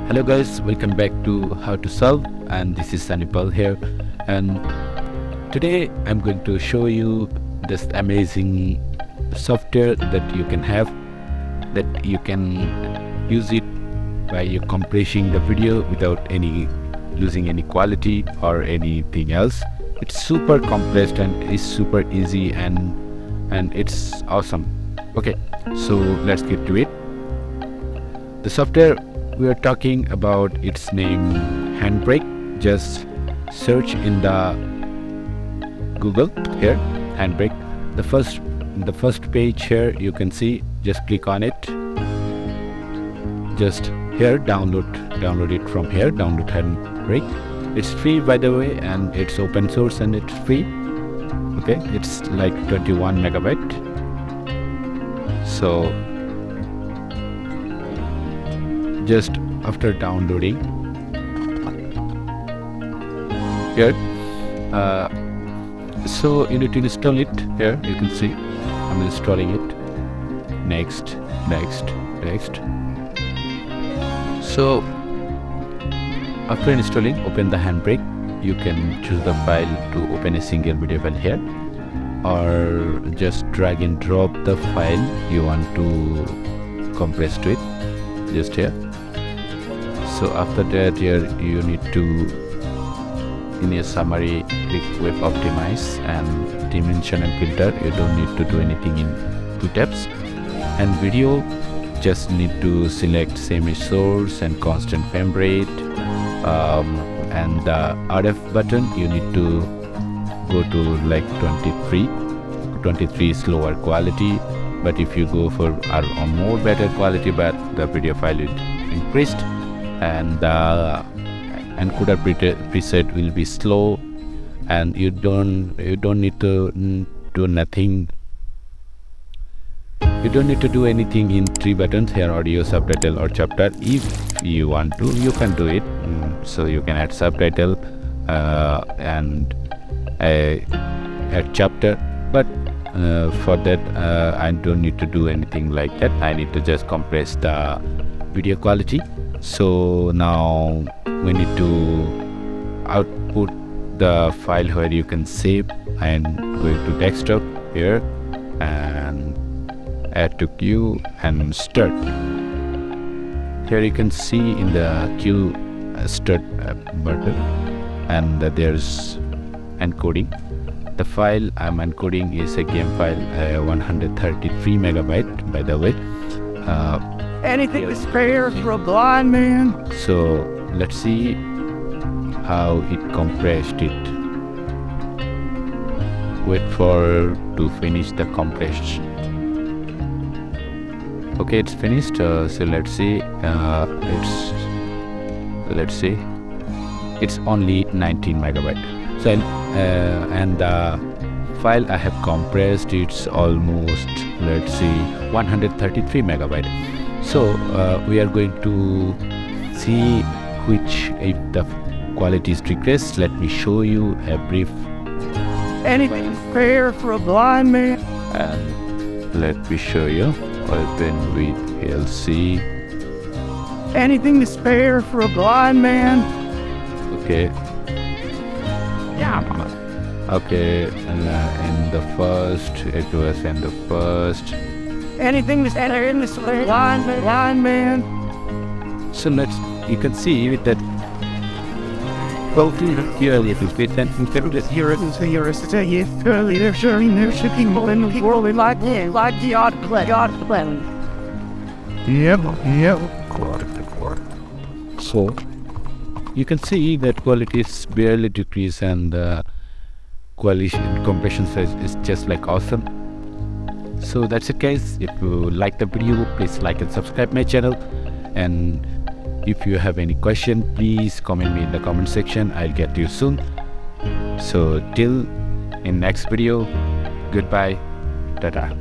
Hello guys, welcome back to How to Solve, and this is Sanipal here, and today I'm going to show you this amazing software that you can have, that you can use it by you compressing the video without any losing any quality or anything else. It's super compressed and it's super easy and it's awesome. Okay, so let's get to it. The software we are talking about, its name Handbrake. Just search in the Google here, Handbrake. The first page here you can see. Just click on it. Just here, download it from here. Download Handbrake. It's free, by the way, and it's open source and it's free. Okay, it's like 21 megabyte. So just after downloading here, so you need to install it. Here you can see I'm installing it. Next. So after installing, open the Handbrake. You can choose the file to open a single video file here, or just drag and drop the file you want to compress to it, just here. So after that, here you need to, in a summary, click Web Optimize and Dimension and Filter. You don't need to do anything in 2 tabs. And video, just need to select semi source and constant frame rate. And the RF button, you need to go to like 23 is lower quality, but if you go for a more better quality, but the video file is increased, and the encoder preset will be slow, and you don't need to do nothing. You don't need to do anything in 3 buttons here: audio, subtitle, or chapter. If you want to, you can do it. So you can add subtitle and add chapter, but for that I don't need to do anything like that. I need to just compress the video quality. So now we need to output the file where you can save, and go to desktop here and add to queue and start. Here you can see in the queue start button, and there's encoding. The file I'm encoding is a game file, 133 megabyte, by the way. Anything to spare for a blind man? So let's see how it compressed it. Wait for to finish the compression. Okay, it's finished. So let's see. It's only 19 megabyte. So and the file I have compressed, it's almost, let's see, 133 megabyte. So we are going to see if the quality is decreased. Let me show you a brief. Anything fair for a blind man? And let me show you. Open with PLC. Anything to spare for a blind man? Okay. Yeah. Okay. In the first, it was in the first. Anything to spare in the blind man? So you can see that. Well, here a little bit, and Here it is to tell you early. They're shipping more in the world like the odd plan. Yep. So you can see that quality is barely decreased, and quality compression size is just like awesome. So that's it, guys. If you like the video, please like and subscribe my channel, and if you have any question, please comment me in the comment section. I'll get to you soon. So till in next video, goodbye, tata.